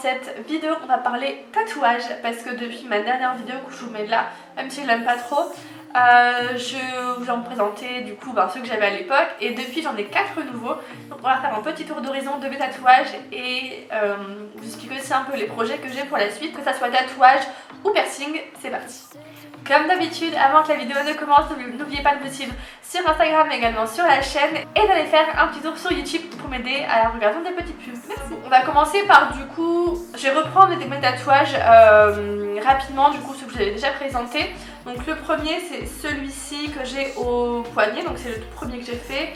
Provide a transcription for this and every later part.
cette vidéo on va parler tatouage parce que depuis ma dernière vidéo que je vous mets là, même si je l'aime pas trop, je vous en présentais du coup ceux que j'avais à l'époque et depuis j'en ai 4 nouveaux. Donc on va faire un petit tour d'horizon de mes tatouages et vous expliquer aussi un peu les projets que j'ai pour la suite, que ça soit tatouage ou piercing. C'est parti. Comme d'habitude, avant que la vidéo ne commence, n'oubliez pas de me suivre sur Instagram mais également sur la chaîne et d'aller faire un petit tour sur YouTube pour m'aider à la regarder des petites pubs. Merci. On va commencer par du coup, je vais reprendre mes tatouages rapidement, du coup ceux que j'avais déjà présentés. Donc le premier c'est celui-ci que j'ai au poignet, donc c'est le tout premier que j'ai fait.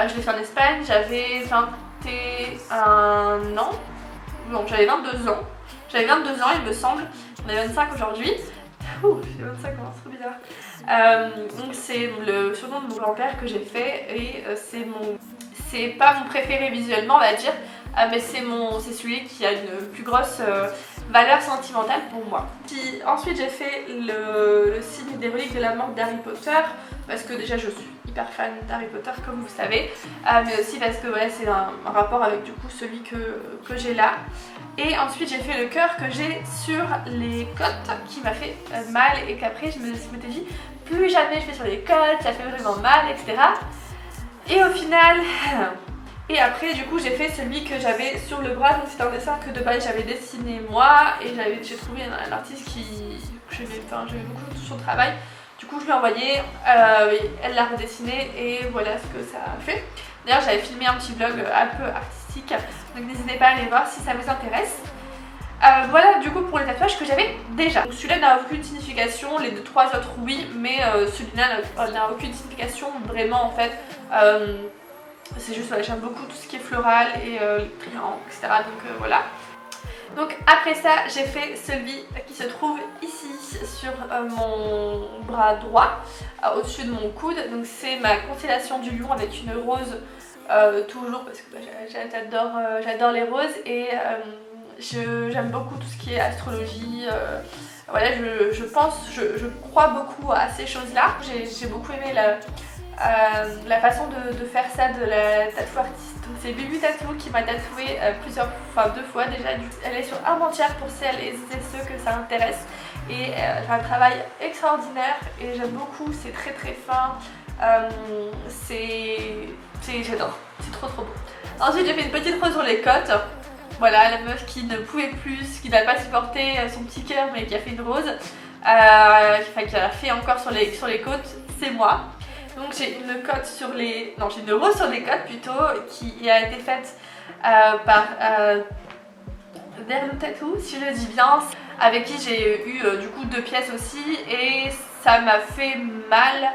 Je l'ai fait en Espagne, j'avais 21 ans, non j'avais 22 ans. J'avais 22 ans il me semble, on est 25 aujourd'hui. Ouh, j'ai 25 ans, c'est trop bizarre. Donc c'est le surnom de mon grand-père que j'ai fait et c'est pas mon préféré visuellement on va dire, mais c'est celui qui a une plus grosse valeur sentimentale pour moi. Puis, ensuite j'ai fait le signe des reliques de la mort d'Harry Potter parce que déjà je suis hyper fan d'Harry Potter comme vous savez, mais aussi parce que voilà, c'est un rapport avec du coup celui que j'ai là. Et ensuite j'ai fait le cœur que j'ai sur les côtes qui m'a fait mal et qu'après je m'étais dit plus jamais je fais sur les côtes, ça fait vraiment mal, etc. Et au final, et après du coup j'ai fait celui que j'avais sur le bras, donc c'était un dessin que de base j'avais dessiné moi et j'ai trouvé un artiste que j'aimais beaucoup son travail. Du coup je lui ai envoyé, elle l'a redessiné et voilà ce que ça a fait. D'ailleurs j'avais filmé un petit vlog un peu artistique, donc n'hésitez pas à aller voir si ça vous intéresse. Voilà du coup pour les tatouages que j'avais déjà. Celui-là n'a aucune signification, les 3 autres oui, mais celui-là n'a aucune signification vraiment en fait. C'est juste voilà, j'aime beaucoup tout ce qui est floral et les triangles, etc. Donc voilà. Donc après ça j'ai fait celui qui se trouve ici sur mon bras droit, au-dessus de mon coude. Donc c'est ma constellation du lion avec une rose toujours parce que j'adore les roses et j'aime beaucoup tout ce qui est astrologie. Voilà, je crois beaucoup à ces choses là. J'ai beaucoup aimé la façon de faire ça de la tattoo artiste. C'est Bubu Tattoo qui m'a tatoué 2 fois déjà. Elle est sur Armentières pour celles et ceux que ça intéresse. Et elle fait un travail extraordinaire et j'aime beaucoup, c'est très très fin. J'adore, c'est trop beau. Ensuite j'ai fait une petite rose sur les côtes. Voilà, la meuf qui ne pouvait plus, qui n'a pas supporté son petit cœur mais qui a fait une rose. Qui a fait encore sur les côtes, c'est moi. Donc j'ai une côte sur les... Non, j'ai une rose sur les côtes plutôt qui a été faite par Derlo Tattoo, si je le dis bien, avec qui j'ai eu du coup 2 pièces aussi et ça m'a fait mal.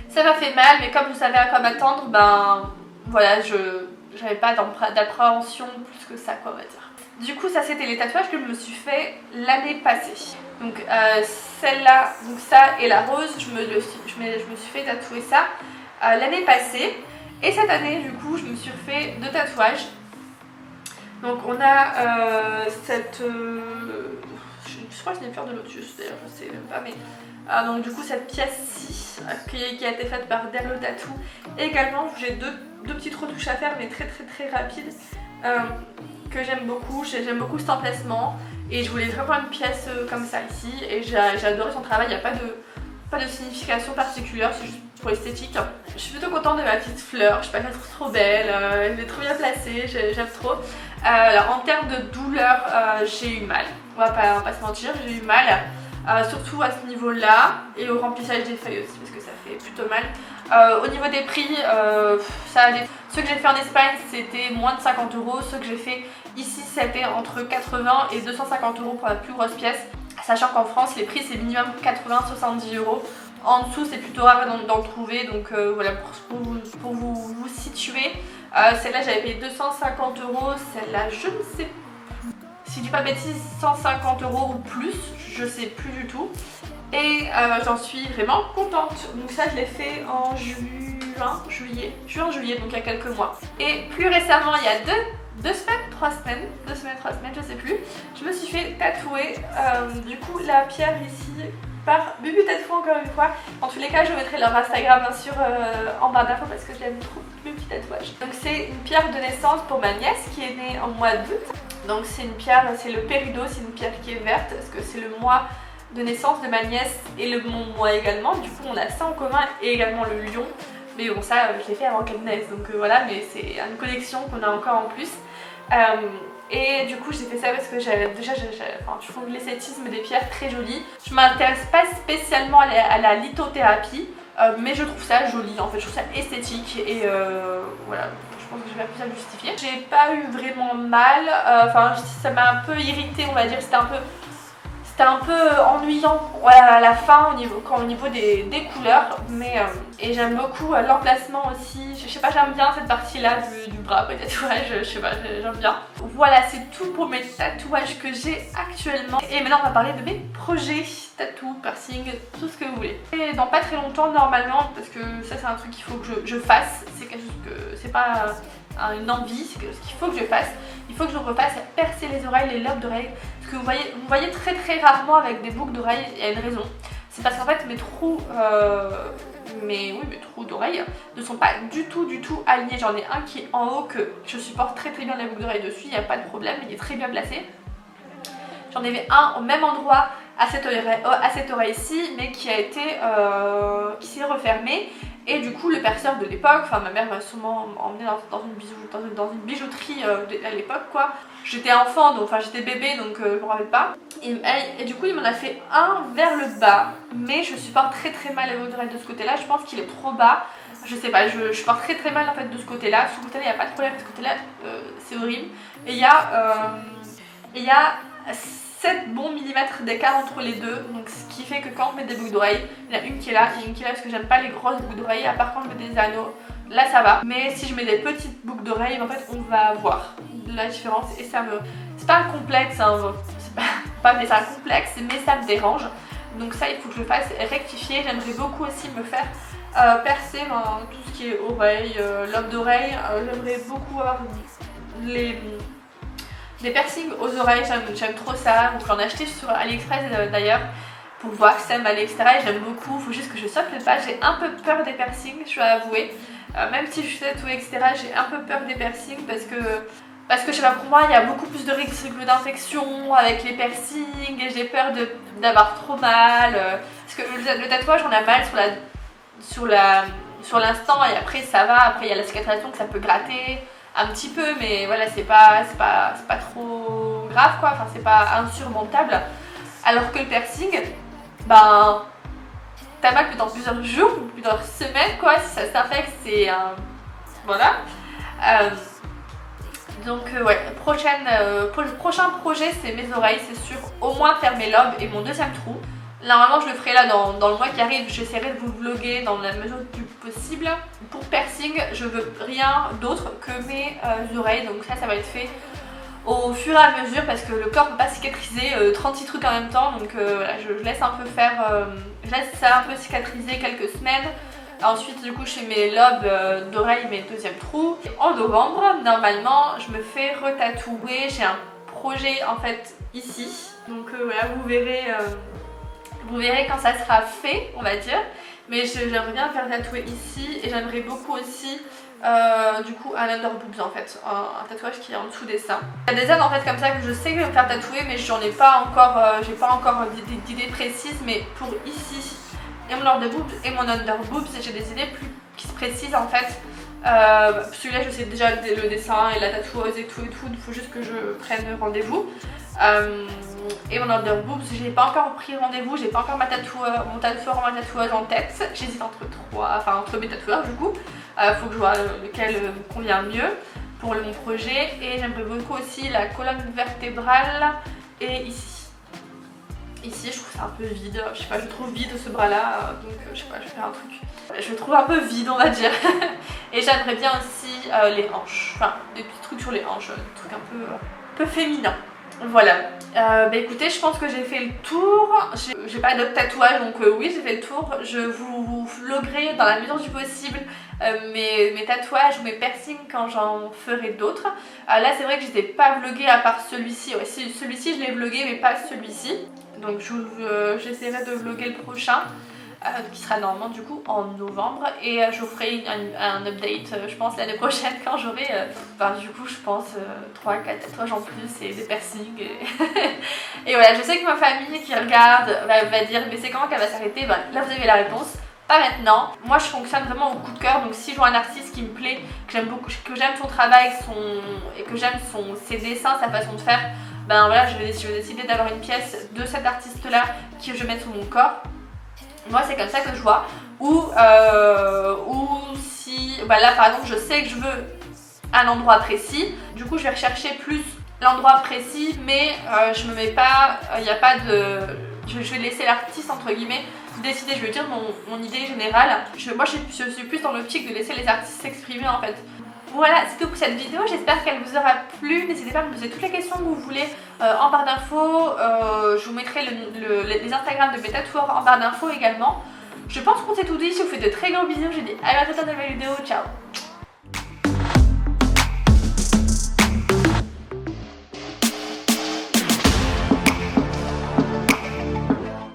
Ça m'a fait mal, mais comme vous savez à quoi m'attendre, ben voilà, j'avais pas d'appréhension plus que ça quoi on va dire. Du coup ça c'était les tatouages que je me suis fait l'année passée. Donc celle-là, donc ça et la rose, je me suis fait tatouer ça l'année passée. Et cette année du coup je me suis refait 2 tatouages. Donc on a je crois que je n'ai plus de lotus d'ailleurs, je sais même pas mais... donc du coup cette pièce-ci qui a été faite par Derlo Tattoo. Et également j'ai deux petites retouches à faire mais très rapides que j'aime beaucoup. J'aime beaucoup cet emplacement et je voulais vraiment une pièce comme ça ici et j'ai adoré son travail. Il n'y a pas de signification particulière, c'est juste pour l'esthétique. Je suis plutôt contente de ma petite fleur, je sais pas, elle est trop belle, elle est trop bien placée, j'aime trop. Alors en termes de douleur, j'ai eu mal, on va pas se mentir, j'ai eu mal. Surtout à ce niveau là et au remplissage des feuilles aussi parce que ça fait plutôt mal. Au niveau des prix, ça allait. Ceux que j'ai fait en Espagne c'était moins de 50 €, ceux que j'ai fait ici c'était entre 80 et 250 € pour la plus grosse pièce, sachant qu'en France les prix c'est minimum 80-70 €. En dessous c'est plutôt rare d'en trouver, donc voilà pour vous situer. Celle-là j'avais payé 250 €, celle-là je ne sais pas. Si je dis pas de bêtises, 150 € ou plus, je sais plus du tout. Et j'en suis vraiment contente. Donc ça je l'ai fait en juillet, donc il y a quelques mois. Et plus récemment, il y a 3 semaines, je sais plus, je me suis fait tatouer du coup la pierre ici par Bubu Tattoo encore une fois. En tous les cas je vous mettrai leur Instagram en barre d'infos parce que j'aime trop le petit tatouage. Donc c'est une pierre de naissance pour ma nièce qui est née en mois d'août. Donc c'est une pierre, c'est le Péridot, c'est une pierre qui est verte parce que c'est le mois de naissance de ma nièce et mon mois également. Du coup on a ça en commun et également le lion. Mais bon ça je l'ai fait avant qu'elle naisse donc voilà, mais c'est une collection qu'on a encore en plus. Et du coup j'ai fait ça parce que je trouve l'esthétisme des pierres très joli. Je m'intéresse pas spécialement à la lithothérapie, mais je trouve ça joli en fait, je trouve ça esthétique et voilà. Je pense que je vais plus à le justifier. J'ai pas eu vraiment mal, enfin ça m'a un peu irrité on va dire, c'était un peu ennuyant à la fin au niveau des couleurs, mais et j'aime beaucoup l'emplacement aussi, je sais pas, j'aime bien cette partie là du bras peut-être, ouais, je sais pas, j'aime bien. Voilà, c'est tout pour mes tatouages que j'ai actuellement et maintenant on va parler de mes projets, tatou, piercing, tout ce que vous voulez. Et dans pas très longtemps normalement, parce que ça c'est un truc qu'il faut que je fasse, c'est quelque chose que c'est pas une envie, c'est ce qu'il faut que je fasse. Il faut que je refasse percer les oreilles, les lobes d'oreilles. Parce que vous me voyez très rarement avec des boucles d'oreilles, il y a une raison. C'est parce qu'en fait mes trous, mes trous d'oreilles ne sont pas du tout alignés. J'en ai un qui est en haut que je supporte très bien les boucles d'oreilles dessus, il n'y a pas de problème, il est très bien placé. J'en avais un au même endroit à cette oreille-ci, mais qui s'est refermé. Et du coup le perceur de l'époque, enfin ma mère m'a sûrement emmené dans une bijouterie à l'époque quoi. J'étais enfant, donc enfin j'étais bébé donc je me rappelle pas. Et du coup il m'en a fait un vers le bas, mais je supporte très mal les boucles d'oreilles de ce côté là, je pense qu'il est trop bas. Je sais pas, je supporte très mal en fait de ce côté là. Ce côté là il n'y a pas de problème, de ce côté là c'est horrible. Et il y a 7 bons millimètres d'écart entre les deux, donc ce qui fait que quand on met des boucles d'oreilles, il y en a une qui est là et une qui est là parce que j'aime pas les grosses boucles d'oreilles, à part quand je mets des anneaux, là ça va. Mais si je mets des petites boucles d'oreilles, en fait on va voir la différence et ça me... C'est pas un complexe, hein, c'est pas mais c'est un complexe, mais ça me dérange. Donc ça il faut que je fasse rectifier. J'aimerais beaucoup aussi me faire percer tout ce qui est oreille, lobe d'oreille. J'aimerais beaucoup avoir des piercings aux oreilles, j'aime trop ça. J'en ai acheté sur AliExpress d'ailleurs pour voir que ça m'allait, etc. Et j'aime beaucoup, il faut juste que je saute le pas. J'ai un peu peur des piercings, je dois avouer. Même si je suis tatouée, etc., j'ai un peu peur des piercings parce que je sais pas, pour moi il y a beaucoup plus de risques d'infection avec les piercings et j'ai peur d'avoir trop mal. Parce que le tatouage on a mal sur l'instant et après ça va, après il y a la cicatrisation que ça peut gratter un petit peu, mais voilà, c'est pas trop grave quoi, enfin c'est pas insurmontable. Alors que le piercing, ben t'as mal que dans plusieurs jours, plusieurs semaines quoi, si ça s'infecte, c'est un... voilà. Donc ouais, prochain projet c'est mes oreilles, c'est sûr, au moins faire mes lobes et mon deuxième trou. Normalement je le ferai là dans le mois qui arrive, j'essaierai de vous vlogger dans la mesure du possible. Pour piercing, je veux rien d'autre que mes oreilles, donc ça va être fait au fur et à mesure parce que le corps ne peut pas cicatriser 36 trucs en même temps, donc voilà, je laisse un peu faire, je laisse ça un peu cicatriser quelques semaines. Ensuite du coup je fais mes lobes d'oreilles, mes deuxièmes trous. En novembre, normalement je me fais retatouer, j'ai un projet en fait ici, donc voilà, vous verrez quand ça sera fait, on va dire. Mais j'aimerais bien faire tatouer ici et j'aimerais beaucoup aussi du coup un under boobs en fait, un tatouage qui est en dessous des seins. Il y a des zones en fait comme ça que je sais que je vais me faire tatouer mais j'en ai pas encore, j'ai pas encore d'idées précises, mais pour ici et mon under boobs et mon under boobs j'ai des idées qui se précisent en fait. Celui-là je sais déjà le dessin et la tatoueuse et tout, il faut juste que je prenne rendez-vous. Et mon under boobs, j'ai pas encore pris rendez-vous, j'ai pas encore mon tatoueur ou ma tatoueuse en tête. J'hésite entre mes tatoueurs du coup. Faut que je vois lequel me convient le mieux pour mon projet. Et j'aimerais beaucoup aussi la colonne vertébrale et ici. Ici je trouve ça un peu vide, je sais pas, je trouve vide ce bras là, donc je sais pas, je vais faire un truc. Je le trouve un peu vide on va dire. Et j'aimerais bien aussi les hanches, enfin des petits trucs sur les hanches, des trucs un peu féminins. Voilà, bah écoutez, je pense que j'ai fait le tour. J'ai pas d'autres tatouages donc oui j'ai fait le tour. Je vous vloguerai dans la mesure du possible mes tatouages ou mes piercings quand j'en ferai d'autres. Là c'est vrai que je n'ai pas vlogué à part celui-ci. Ouais, celui-ci je l'ai vlogué mais pas celui-ci. Donc j'essaierai de vlogger le prochain. qui sera normalement du coup en novembre, et je vous ferai un update je pense l'année prochaine quand j'aurai du coup je pense 3-4 tatouages en plus et des piercings et voilà, je sais que ma famille qui regarde va dire mais c'est quand qu'elle va s'arrêter, là vous avez la réponse. Pas maintenant. Moi je fonctionne vraiment au coup de cœur, donc si je vois un artiste qui me plaît, que j'aime beaucoup, que j'aime son travail, et que j'aime ses dessins, sa façon de faire, voilà, je vais décider d'avoir une pièce de cet artiste là que je mets sur mon corps. Moi c'est comme ça que je vois. Ou si là par exemple je sais que je veux un endroit précis, du coup je vais rechercher plus l'endroit précis, mais je me mets pas, il n'y a pas de... Je vais laisser l'artiste entre guillemets décider, je veux dire mon idée générale. Moi je suis plus dans l'optique de laisser les artistes s'exprimer en fait. Voilà, c'est tout pour cette vidéo, j'espère qu'elle vous aura plu. N'hésitez pas à me poser toutes les questions que vous voulez en barre d'infos. Je vous mettrai les Instagram de mes tatoueurs en barre d'infos également. Je pense qu'on s'est tout dit, je vous fais de très gros bisous, je vous dis à la prochaine nouvelle vidéo, ciao.